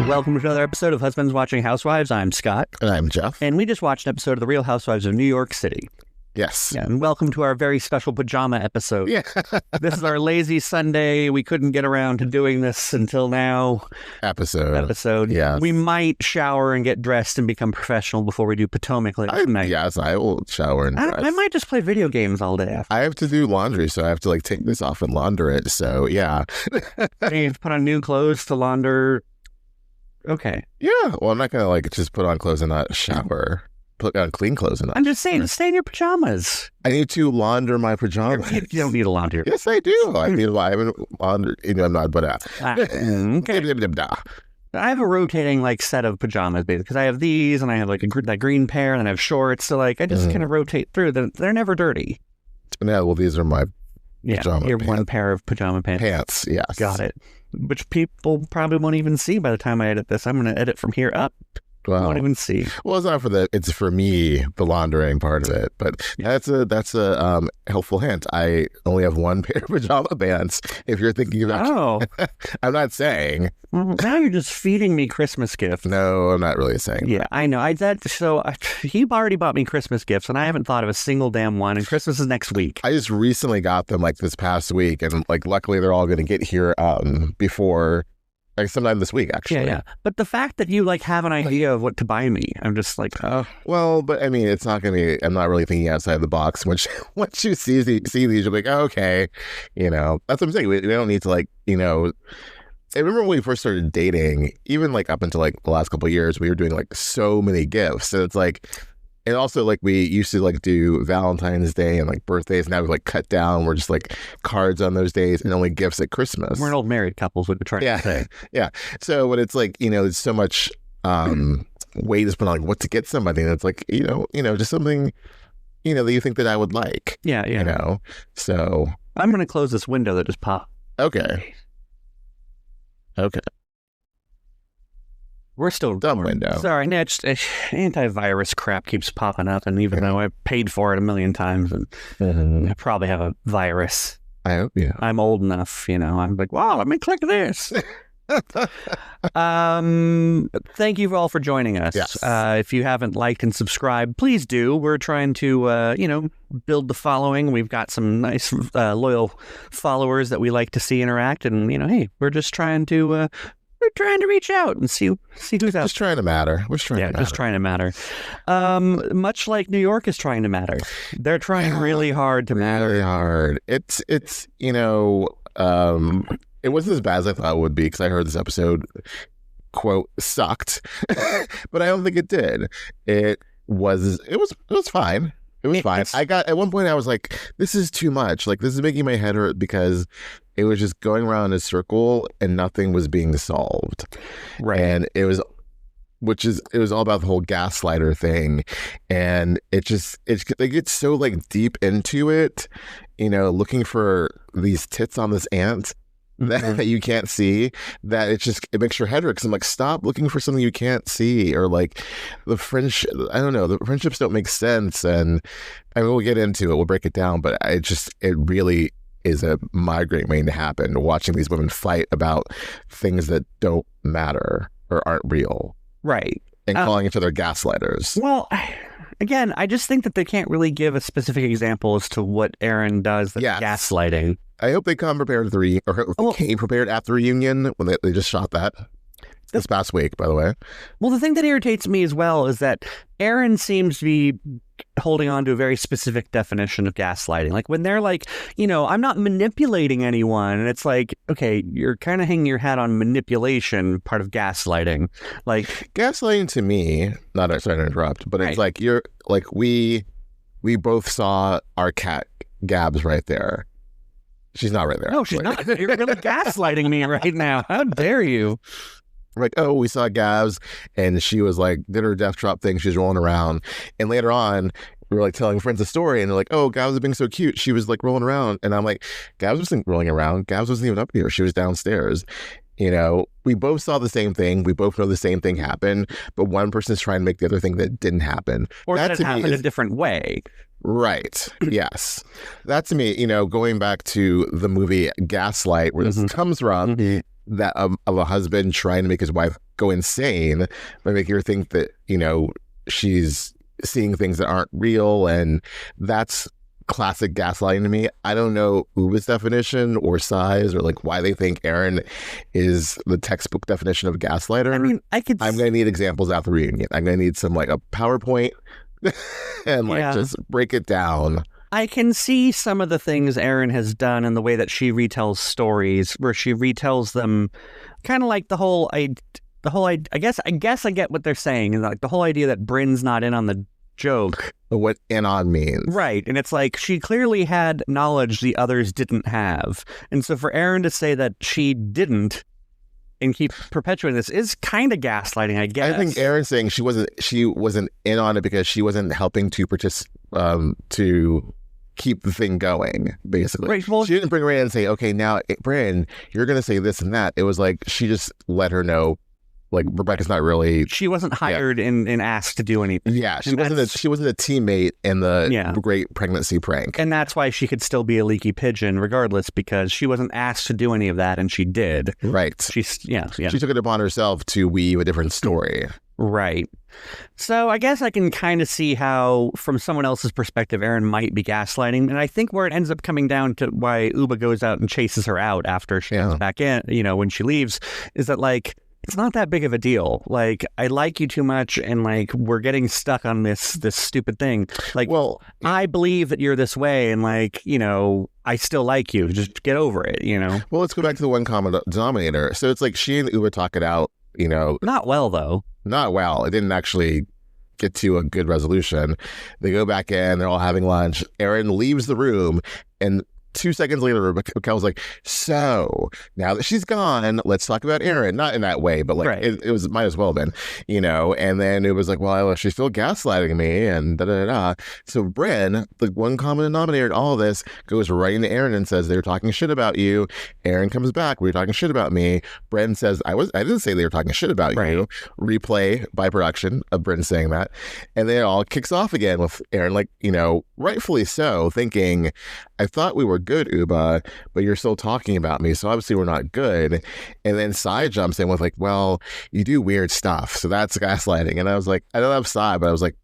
Welcome to another episode of Husbands Watching Housewives. I'm Scott. And I'm Jeff. And we just watched an episode of The Real Housewives of New York City. Yes. Yeah, and welcome to our very special pajama episode. Yeah. This is our lazy Sunday. We couldn't get around to doing this until now. Episode. Yeah. We might shower and get dressed and become professional before we do Potomac later tonight. Yes, I will shower and dress. I might just play video games all day after. I have to do laundry, so I have to take this off and launder it. So yeah. You have to put on new clothes to launder. Okay. Yeah. Well, I'm not gonna just put on clothes and not shower. Put on clean clothes and not. I'm just saying, stay in your pajamas. I need to launder my pajamas. You don't need to launder. Yes, I do. I haven't laundered. I'm not. But okay. I have a rotating set of pajamas basically because I have these and I have that green pair and I have shorts. So I just kind of rotate through them. They're never dirty. Yeah. Well, these are my pajama your pants. One pair of pajama pants. Pants. Yes. Got it. Which people probably won't even see by the time I edit this. I'm going to edit from here up. Wow. I won't even see. Well, it's not it's for me, the laundering part of it. But that's a helpful hint. I only have one pair of pajama pants. If you're thinking about, I'm not saying. Now you're just feeding me Christmas gifts. No, I'm not really saying. Yeah, I know. He already bought me Christmas gifts, and I haven't thought of a single damn one. And Christmas is next week. I just recently got them this past week, and luckily they're all going to get here before. Sometime this week, actually. Yeah. But the fact that you have an idea of what to buy me, I'm just oh. Well, but I mean, it's not going to be. I'm not really thinking outside the box. Once you see these, you'll be like, oh, okay, that's what I'm saying. We don't need to I remember when we first started dating, even up until the last couple of years, we were doing so many gifts, and it's and also we used to do Valentine's Day and birthdays. Now we cut down. We're just cards on those days and only gifts at Christmas. We're an old married couples, what we're trying to say. Yeah. So when it's there's so much weight is put on what to get somebody, and it's just something that you think that I would like. Yeah. So I'm gonna close this window that just popped. Okay. We're still dumb window. Sorry, antivirus crap keeps popping up, and even though I paid for it a million times, and I probably have a virus. I hope you. I'm old enough, I'm wow, let me click this. Thank you all for joining us. Yes. If you haven't liked and subscribed, please do. We're trying to, build the following. We've got some nice, loyal followers that we like to see interact, and hey, we're just trying to. We're trying to reach out and see who's out. Just trying to matter. Just trying to matter. Much like New York is trying to matter. They're trying really hard to matter. Very hard. It's it wasn't as bad as I thought it would be because I heard this episode, quote, sucked. But I don't think it did. It was fine. It was fine. At one point I was this is too much. This is making my head hurt because it was just going around in a circle and nothing was being solved. Right. And it was all about the whole gaslighter thing. And it gets so deep into it, looking for these tits on this ant that you can't see, that it makes your head hurt because I'm stop looking for something you can't see, or the friendship, I don't know, the friendships don't make sense. And I mean, we'll get into it, we'll break it down, but it really is a migraine waiting to happen, watching these women fight about things that don't matter or aren't real. Right. And calling each other gaslighters. Well, again, I just think that they can't really give a specific example as to what Erin does that's gaslighting. I hope they come prepared at came prepared at the reunion when they just shot that this past week, by the way. Well, the thing that irritates me as well is that Erin seems to be holding on to a very specific definition of gaslighting. When they're I'm not manipulating anyone. And it's okay, you're kind of hanging your hat on manipulation, part of gaslighting. Gaslighting to me, sorry to interrupt, but right. It's you're we both saw our cat Gabs right there. She's not right there. No, she's not. You're really gaslighting me right now. How dare you? We saw Gabs, and she was did her death drop thing. She was rolling around. And later on, we were telling friends a story, and they're oh, Gabs is being so cute. She was rolling around. And I'm Gabs wasn't rolling around. Gabs wasn't even up here. She was downstairs. We both saw the same thing. We both know the same thing happened, but one person's trying to make the other thing that didn't happen. Or that it happened a different way. Right. Yes. That to me, going back to the movie Gaslight, where this comes from, that of a husband trying to make his wife go insane by making her think that, she's seeing things that aren't real. And that's classic gaslighting to me. I don't know Ubah's definition or size or like why they think Erin is the textbook definition of gaslighter. I mean, I'm going to need examples at the reunion. I'm going to need some like a PowerPoint and just break it down. I can see some of the things Erin has done in the way that she retells stories, where she retells them kind of like I guess I get what they're saying, and like the whole idea that Brynn's not in on the joke. What in on means. Right. And it's like she clearly had knowledge the others didn't have. And so for Erin to say that she didn't and keep perpetuating this is kind of gaslighting, I guess. I think Erin's saying she wasn't in on it because she wasn't helping to to keep the thing going, basically. Right, well, she didn't bring her in and say, okay, now, Brynn, you're going to say this and that. It was like she just let her know, like, Rebecca's not really... She wasn't hired and asked to do anything. Yeah, she wasn't a teammate in the great pregnancy prank. And that's why she could still be a leaky pigeon regardless, because she wasn't asked to do any of that, and she did. Right. She took it upon herself to weave a different story. Right. So I guess I can kind of see how, from someone else's perspective, Erin might be gaslighting. And I think where it ends up coming down to why Ubah goes out and chases her out after she comes back in, when she leaves, is that, like, it's not that big of a deal. Like, I like you too much, and like we're getting stuck on this stupid thing. Like, well, I believe that you're this way, and like, I still like you. Just get over it, Well, let's go back to the one common denominator. So it's like she and Ubah talk it out, Not well, though. Not well. It didn't actually get to a good resolution. They go back in, they're all having lunch. Erin leaves the room, and 2 seconds later, Rebecca was like, so now that she's gone, let's talk about Erin. Not in that way, but like it was might as well have been, and then it was like, well, she's still gaslighting me and da-da-da-da. So Brynn, the one common denominator in all of this, goes right into Erin and says, they were talking shit about you. Erin comes back, we were talking shit about me. Brynn says, I didn't say they were talking shit about you. Replay by production of Brynn saying that. And then it all kicks off again with Erin, like, rightfully so, thinking, I thought we were good, Ubah, but you're still talking about me, so obviously we're not good. And then Sai jumps in with like, well, you do weird stuff, so that's gaslighting. And I was like, I don't have Sai, but I was like,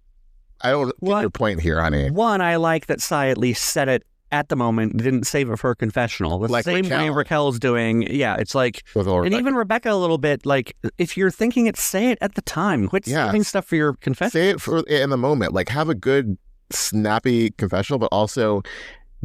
I don't get your point here, honey. One, I like that Sai at least said it at the moment, didn't save it for a confessional. The like same thing Raquel's doing. Yeah, it's like, and even Rebecca a little bit, like, if you're thinking it, say it at the time. Quit saving stuff for your confession. Say it in the moment. Like, have a good, snappy confessional, but also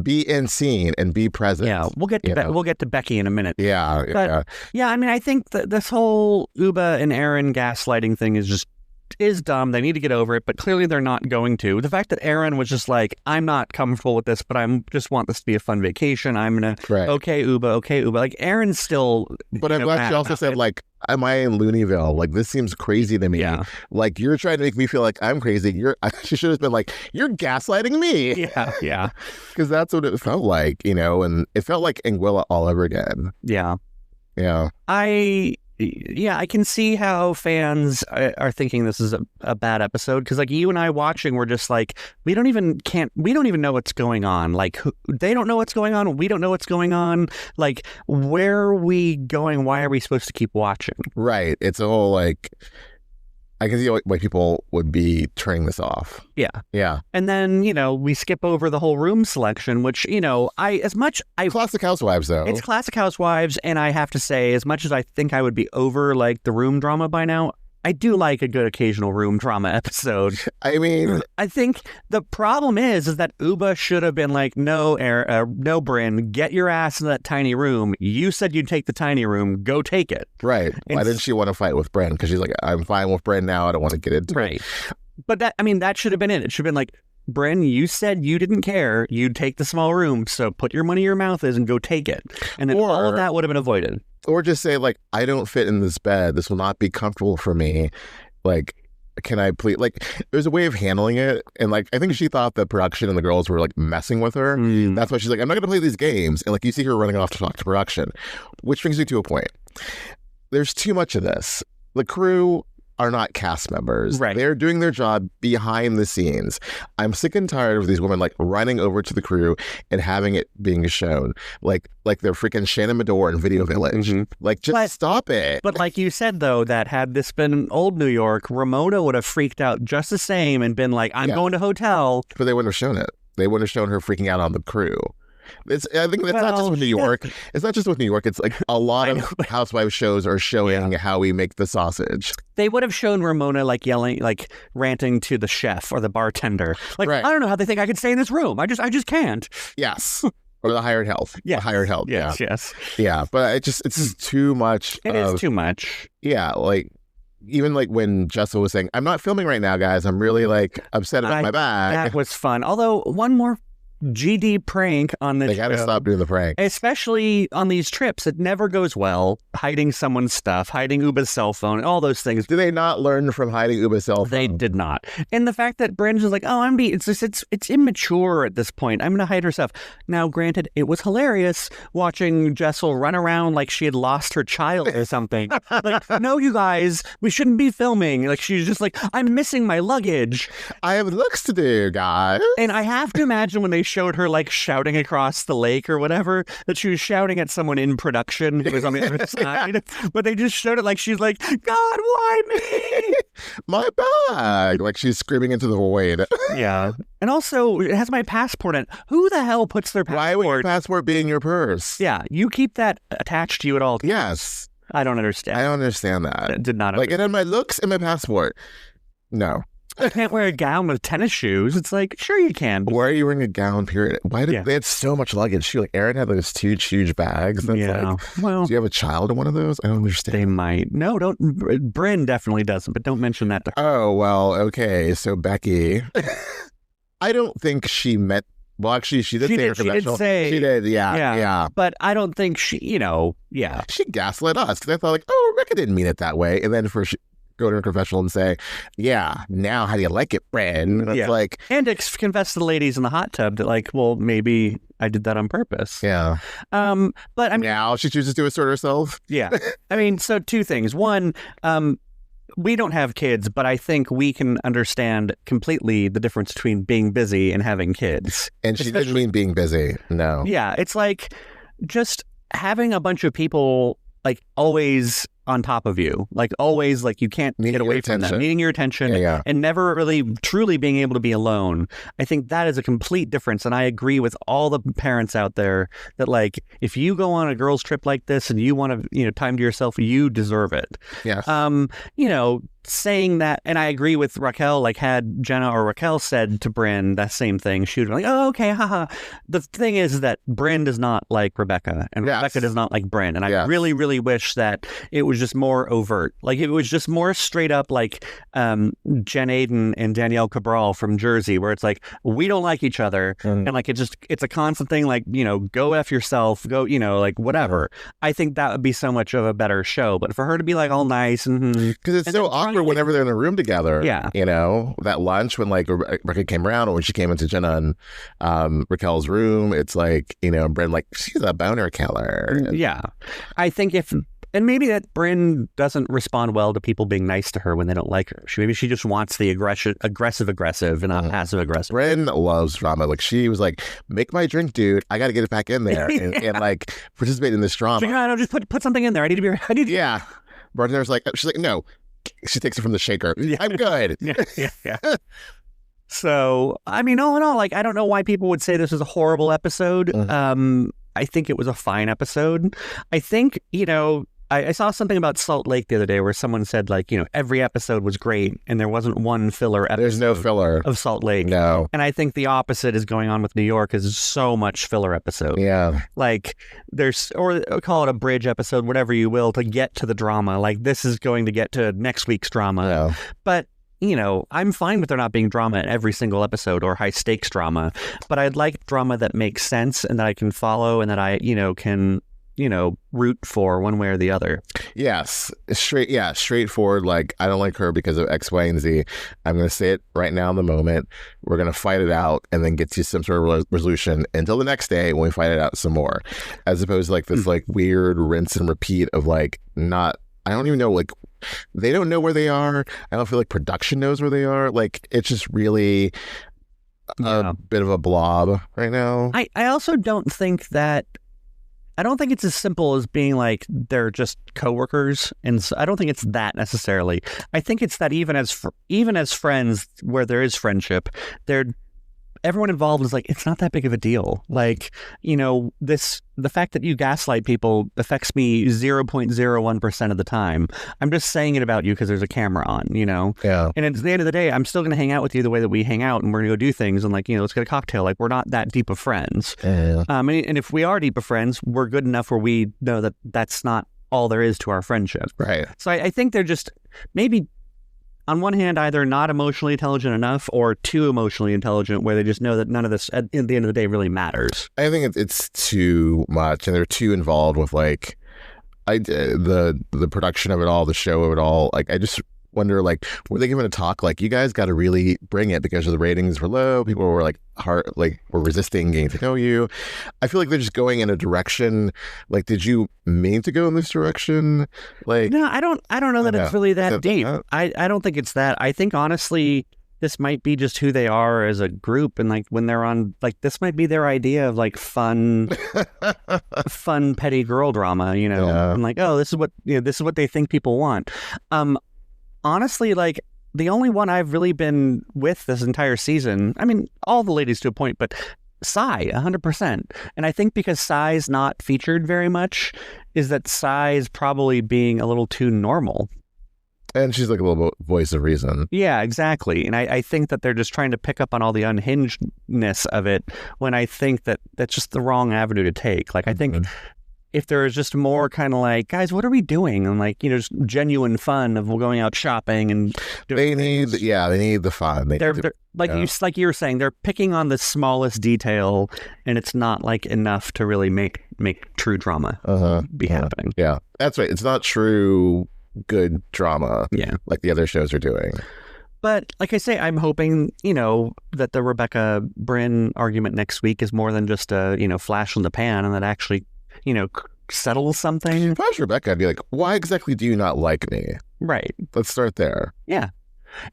be in scene and be present. Yeah, we'll get to Becky in a minute. Yeah, but, I mean, I think that this whole Ubah and Erin gaslighting thing is dumb. They need to get over it, but clearly they're not going to. The fact that Erin was just like, I'm not comfortable with this, but I just want this to be a fun vacation. I'm gonna okay, Ubah. Like, Erin's still. But I'm glad she also said, like, am I in Looneyville? Like, this seems crazy to me. Yeah. Like, you're trying to make me feel like I'm crazy. She should have been like, you're gaslighting me. Yeah. Because that's what it felt like, and it felt like Anguilla all over again. Yeah. I can see how fans are thinking this is a bad episode, because like you and I watching, we're just like, we don't even know what's going on. Like, they don't know what's going on. We don't know what's going on. Like, where are we going? Why are we supposed to keep watching? Right. It's a whole like, I can see why people would be turning this off. Yeah. And then, we skip over the whole room selection, which, classic Housewives, though. It's classic Housewives, and I have to say, as much as I think I would be over, like, the room drama by now, I do like a good occasional room drama episode. I mean, I think the problem is that Ubah should have been like, no, Brynn, get your ass in that tiny room. You said you'd take the tiny room. Go take it. Right. Why didn't she want to fight with Brynn? Because she's like, I'm fine with Brynn now. I don't want to get into it. But that should have been it. It should have been like, Brynn, you said you didn't care. You'd take the small room. So put your money where your mouth is and go take it. And then all of that would have been avoided. Or just say, like, I don't fit in this bed. This will not be comfortable for me. Like, can I please? Like, there's a way of handling it. And, like, I think she thought the production and the girls were, like, messing with her. That's why she's like, I'm not going to play these games. And, like, you see her running off to talk to production, which brings me to a point. There's too much of this. The crew are not cast members. Right. They're doing their job behind the scenes. I'm sick and tired of these women like running over to the crew and having it being shown like they're freaking Shannon Medore in Video Village. Like, just stop it. But like you said, though, that had this been old New York, Ramona would have freaked out just the same and been like, I'm going to hotel. But they wouldn't have shown it. They wouldn't have shown her freaking out on the crew. I think that's not just with New York. It's not just with New York. It's like a lot of Housewives shows are showing how we make the sausage. They would have shown Ramona like yelling, like ranting to the chef or the bartender. Like, I don't know how they think I could stay in this room. I just can't. Yes. Or the hired help. Yeah. The hired help. Yes. Yeah. But it's just too much. It is too much. Yeah. Like, even like when Jessel was saying, I'm not filming right now, guys. I'm really like upset about my back. That was fun. Although one more GD prank on the They gotta stop doing the prank. Especially on these trips. It never goes well. Hiding someone's stuff, hiding Ubah's cell phone, and all those things. Do they not learn from hiding Ubah's cell phone? They did not. And the fact that Bryn's just like, oh, it's immature at this point. I'm going to hide her stuff. Now, granted, it was hilarious watching Jessel run around like she had lost her child or something. Like, no, you guys, we shouldn't be filming. Like, she's just like, I'm missing my luggage. I have looks to do, guys. And I have to imagine when they showed her like shouting across the lake or whatever, that she was shouting at someone in production who was on the other side. But they just showed it like she's like, God, why me? My bag. Like she's screaming into the void. Yeah. And also, it has my passport in it. Who the hell puts their passport? Why would your passport be in your purse? Yeah. You keep that attached to you at all times. Yes. I don't understand. I don't understand that. I did not understand. Like, it had my looks and my passport. No. I can't wear a gown with tennis shoes. It's like, sure you can. Why are you wearing a gown, period? Why did they had so much luggage? She, like, Erin had those huge bags. That's like, well, do you have a child in one of those? I don't understand. They might. No, don't. Brynn definitely doesn't, but don't mention that to her. Oh, well, okay. So Becky, I don't think she met. Well, actually, she did say her confessional. She did, yeah. But I don't think she, She gaslit us because I thought, like, oh, Rebecca didn't mean it that way. And then go to her confessional and say, yeah, now how do you like it, Brynn? And it's like... And to confess to the ladies in the hot tub that, like, well, maybe I did that on purpose. Yeah. But I mean... Now she chooses to assert herself? Yeah. I mean, so two things. One, we don't have kids, but I think we can understand completely the difference between being busy and having kids. And she didn't mean being busy. No. Yeah. It's like just having a bunch of people, like, always on top of you, like always, like you can't get away from them, needing your attention and never really truly being able to be alone. I think that is a complete difference. And I agree with all the parents out there that, like, if you go on a girls trip like this and you want to, time to yourself, you deserve it. Yes. Saying that, and I agree with Raquel, like had Jenna or Raquel said to Brynn that same thing, she would be like, oh, okay, haha. The thing is that Brynn does not like Rebecca, and Rebecca does not like Brynn. And I really, really wish that it was just more overt. Like, it was just more straight up, like Jen Aiden and Danielle Cabral from Jersey, where it's like, we don't like each other. And like, it's a constant thing, like, go F yourself, go, like whatever. I think that would be so much of a better show. But for her to be like all nice, because it's so awkward whenever they're in a room together. Yeah. That lunch when like Rebecca came around, or when she came into Jenna and Raquel's room, it's like, Brynn, like, she's a boner killer. Yeah. I think and maybe that Brynn doesn't respond well to people being nice to her when they don't like her. Maybe she just wants the aggressive and not passive aggressive. Brynn loves drama. Like, she was like, make my drink, dude. I got to get it back in there and like participate in this drama. Like, no, just put something in there. I need to be. Yeah. Bartender's like, she's like, no. She takes it from the shaker. Yeah. I'm good. Yeah. So, I mean, all in all, like, I don't know why people would say this was a horrible episode. I think it was a fine episode. I think, I saw something about Salt Lake the other day where someone said, like, every episode was great and there wasn't one filler episode. There's no filler of Salt Lake. No. And I think the opposite is going on with New York. Is so much filler episode. Yeah. Like, or call it a bridge episode, whatever you will, to get to the drama. Like, this is going to get to next week's drama. Yeah. But I'm fine with there not being drama in every single episode, or high stakes drama, but I'd like drama that makes sense and that I can follow and that I, can, root for one way or the other. Yes. Straightforward. Like, I don't like her because of X, Y, and Z. I'm going to say it right now in the moment. We're going to fight it out and then get to some sort of resolution until the next day when we fight it out some more, as opposed to like this like weird rinse and repeat of like not I don't even know, like, they don't know where they are. I don't feel like production knows where they are. Like, it's just really a bit of a blob right now. I also don't think that, I don't think it's as simple as being like they're just coworkers, and so I don't think it's that necessarily. I think it's that even as friends, where there is friendship, everyone involved is like, it's not that big of a deal. Like, you know, the fact that you gaslight people affects me 0.01% of the time. I'm just saying it about you because there's a camera on, you know? Yeah. And at the end of the day, I'm still going to hang out with you the way that we hang out, and we're going to go do things, and like, you know, let's get a cocktail. Like, we're not that deep of friends. Yeah. And if we are deep of friends, we're good enough where we know that that's not all there is to our friendship. Right. So I think they're just maybe, on one hand, either not emotionally intelligent enough or too emotionally intelligent, where they just know that none of this, at the end of the day, really matters. I think it's too much, and they're too involved with, like, the production of it all, the show of it all. Like, I just wonder, like, were they given a talk like, you guys got to really bring it because the ratings were low, people were like were resisting getting to know you. I feel like they're just going in a direction. Like, did you mean to go in this direction? Like, no, I don't know that it's really that deep. that? I don't think it's that. I think honestly, this might be just who they are as a group, and like when they're on, like, this might be their idea of like fun petty girl drama, you know. Yeah. And like, oh, this is what they think people want. Honestly, like, the only one I've really been with this entire season, I mean, all the ladies to a point, but Sai, 100%. And I think because Sai's not featured very much, is that Sai's probably being a little too normal. and she's like a little voice of reason. Yeah, exactly. And I think that they're just trying to pick up on all the unhingedness of it, when I think that that's just the wrong avenue to take. Like, I think if there is just more kind of like, guys, what are we doing? And like, you know, just genuine fun of going out shopping and doing They need the fun. They're like you were saying, they're picking on the smallest detail, and it's not like enough to really make true drama be happening. Yeah, that's right. It's not true good drama. Yeah, like the other shows are doing. But like I say, I'm hoping, you know, that the Rebecca Brynn argument next week is more than just a, you know, flash in the pan, and that actually, you know, settles something. If I was Rebecca, I'd be like, why exactly do you not like me? Right. Let's start there. Yeah.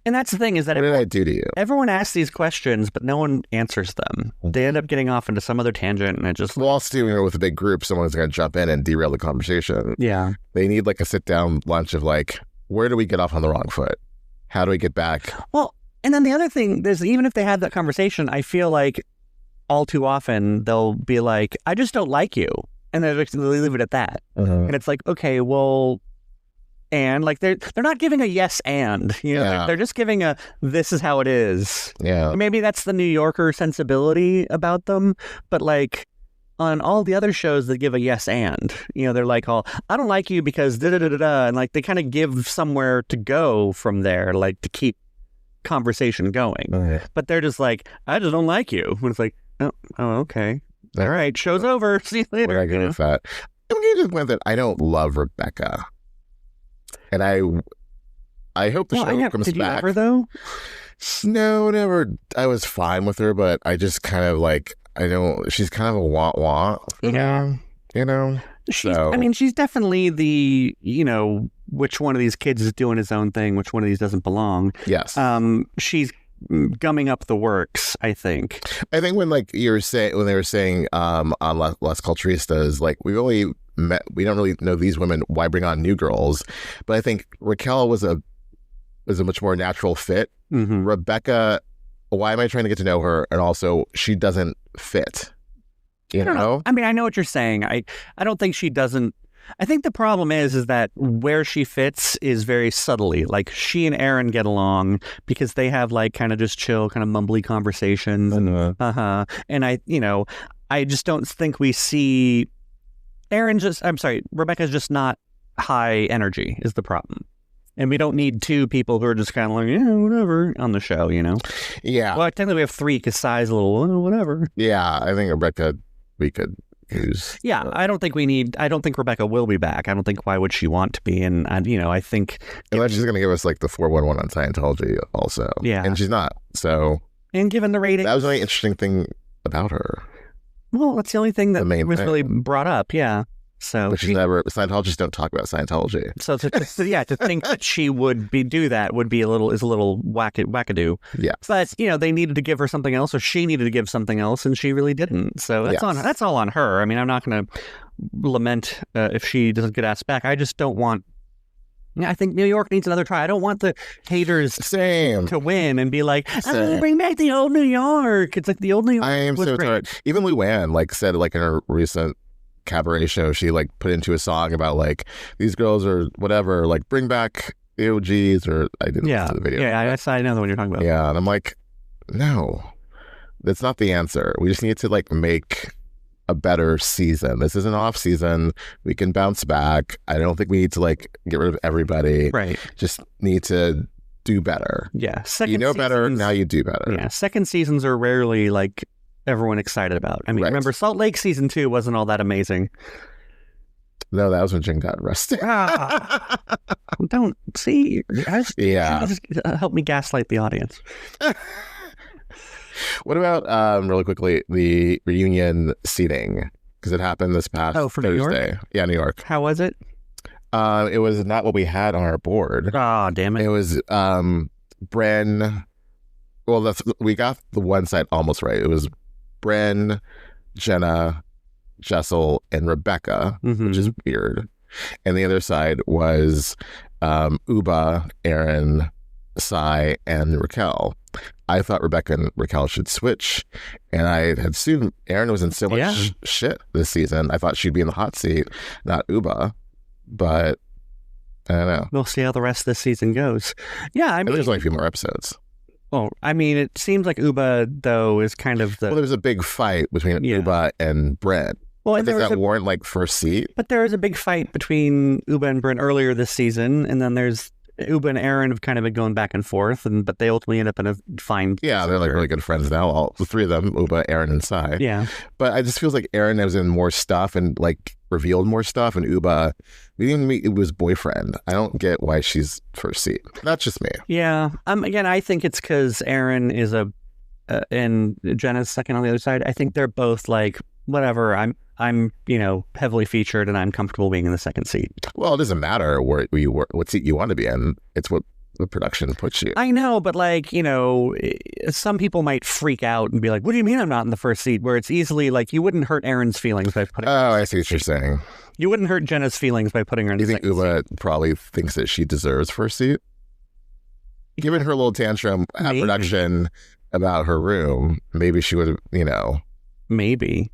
And that's the thing, is that what did I do to you? Everyone asks these questions, but no one answers them. They end up getting off into some other tangent, and it just... Well, also, with a big group, someone's going to jump in and derail the conversation. Yeah. They need like a sit-down lunch of like, where do we get off on the wrong foot? How do we get back? Well, and then the other thing is, even if they have that conversation, I feel like all too often they'll be like, I just don't like you. And they'll leave it at that. And it's like, okay, well... And like they're not giving a yes and, you know, they're just giving a this is how it is. Yeah. Maybe that's the New Yorker sensibility about them, but like on all the other shows they give a yes and, you know, they're like, oh, I don't like you because da da da da da, and like they kind of give somewhere to go from there, like to keep conversation going. But they're just like, I just don't like you. And it's like, oh okay, all right, show's over. See you later. I agree with that. I'm getting to the point that I don't love Rebecca. And I hope the show comes back. Did you ever, though? No, never. I was fine with her, but I just kind of like, she's kind of a want. Yeah. You know? I mean, she's definitely the, you know, which one of these kids is doing his own thing, which one of these doesn't belong. Yes. She's gumming up the works, I think. I think when like you were saying, when they were saying on Las Culturistas, like we don't really know these women, why bring on new girls? But I think Raquel was a much more natural fit. Rebecca, why am I trying to get to know her? And also she doesn't fit. You know? I mean, I know what you're saying. I don't think she doesn't. I think the problem is that where she fits is very subtly. Like, she and Erin get along because they have like kind of just chill, kind of mumbly conversations. And I just don't think we see Rebecca's just not high energy is the problem. And we don't need two people who are just kind of like, yeah, whatever, on the show, you know? Yeah. Well, technically we have three because Sai's a little, whatever. Yeah, I think Rebecca, we could use. Yeah, I don't think Rebecca will be back. I don't think, why would she want to be? And, I think... Unless she's going to give us like the 411 on Scientology also. Yeah. And she's not, so... And given the rating... That was the only interesting thing about her. Well, that's the only thing that was really brought up, yeah. So Which is never, Scientologists don't talk about Scientology. So to think that she would do that would be a little wackadoo. Yes. But they needed to give her something else, or she needed to give something else, and she really didn't. So that's all on her. I mean, I'm not going to lament if she doesn't get asked back. I just don't want. I think New York needs another try. I don't want the haters to win and be like, bring back the old New York. It's like the old New York. I am so tired. Even Luann said in her recent cabaret show, she put into a song about these girls are whatever, bring back the OGs, or I didn't listen to the video. Yeah, I know the one you're talking about. Yeah, and I'm like, no, that's not the answer. We just need to make a better season. This is an off season. We can bounce back. I don't think we need to get rid of everybody. Right. Just need to do better. Yeah. Better, now you do better. Yeah. Second seasons are rarely everyone excited about. I mean, remember Salt Lake season 2 wasn't all that amazing. No, that was when Jen got arrested. Don't see. Just help me gaslight the audience. What about, really quickly, the reunion seating? Because it happened this past Thursday. New York? Yeah, New York. How was it? It was not what we had on our board. Oh, damn it. It was Brynn. Well, we got the one side almost right. It was Brynn, Jenna, Jessel, and Rebecca, which is weird. And the other side was Ubah, Erin, Sai, and Raquel. I thought Rebecca and Raquel should switch, and I had assumed Erin was in so much shit this season. I thought she'd be in the hot seat, not Ubah, but I don't know. We'll see how the rest of this season goes. Yeah, I mean, there's only a few more episodes. Well, I mean, it seems like Ubah, though, is kind of the... Well, there was a big fight between Ubah and Brynn. Well, I think that warrant first seat. But there was a big fight between Ubah and Brynn earlier this season, and then there's Ubah and Erin have kind of been going back and forth, but they ultimately end up in a fine... Yeah, they're really good friends now, all the three of them, Ubah, Erin, and Sai. Yeah. But it just feels like Erin was in more stuff and revealed more stuff, and Ubah, we didn't meet Ubah's boyfriend. I don't get why she's first seat. That's just me. Yeah. Again, I think it's because Erin is and Jenna's second on the other side. I think they're both whatever, I'm heavily featured and I'm comfortable being in the second seat. Well, it doesn't matter where you were, what seat you want to be in. It's what the production puts you. I know, but some people might freak out and be like, what do you mean I'm not in the first seat? Where it's easily you wouldn't hurt Erin's feelings by putting her in I see what you're saying. You wouldn't hurt Jenna's feelings by putting her in the second seat. You think Ubah probably thinks that she deserves first seat? Given her little tantrum at production about her room, maybe she would have, Maybe.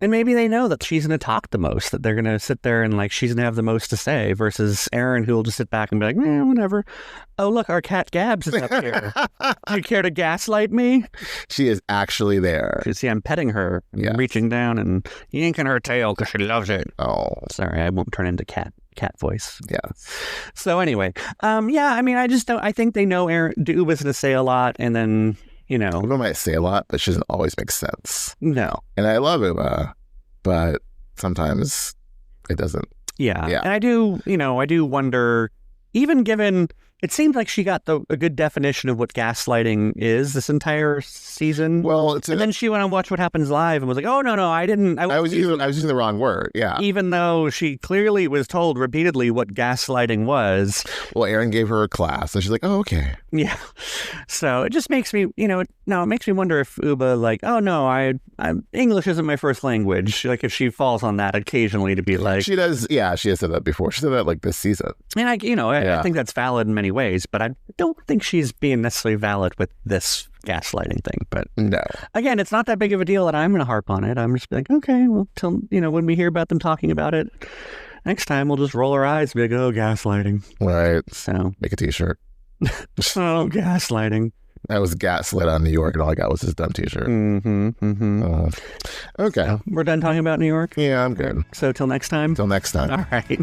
And maybe they know that she's going to talk the most, that they're going to sit there and she's going to have the most to say versus Erin, who will just sit back and be like, whatever. Oh, look, our cat Gabs is up here. Do you care to gaslight me? She is actually there. You see, I'm petting her, reaching down and yanking her tail because she loves it. Oh. Sorry, I won't turn into cat voice. Yeah. So anyway, I mean, I just don't, I think they know Ubah's going to say a lot, and then... Ubah might say a lot, but she doesn't always make sense. No. And I love Ubah, but sometimes it doesn't. Yeah. And I do wonder, even given, it seems like she got a good definition of what gaslighting is this entire season. Well, and then she went on Watch What Happens Live and was like, oh, no, I didn't. I was using the wrong word. Yeah. Even though she clearly was told repeatedly what gaslighting was. Well, Erin gave her a class and she's like, oh, okay. Yeah. So it just makes me, it makes me wonder if Ubah oh, no, I English isn't my first language. If she falls on that occasionally to be like. She does. Yeah, she has said that before. She said that this season. And I think that's valid in many ways, but I don't think she's being necessarily valid with this gaslighting thing. But no, again, it's not that big of a deal that I'm going to harp on it. I'm just like, okay, well, till when we hear about them talking about it next time, we'll just roll our eyes and be like, oh, gaslighting. Right. So make a t-shirt. Oh, gaslighting. I was gaslit on New York, and all I got was this dumb t-shirt. Okay. So we're done talking about New York? Yeah, I'm good. So till next time? Till next time. All right.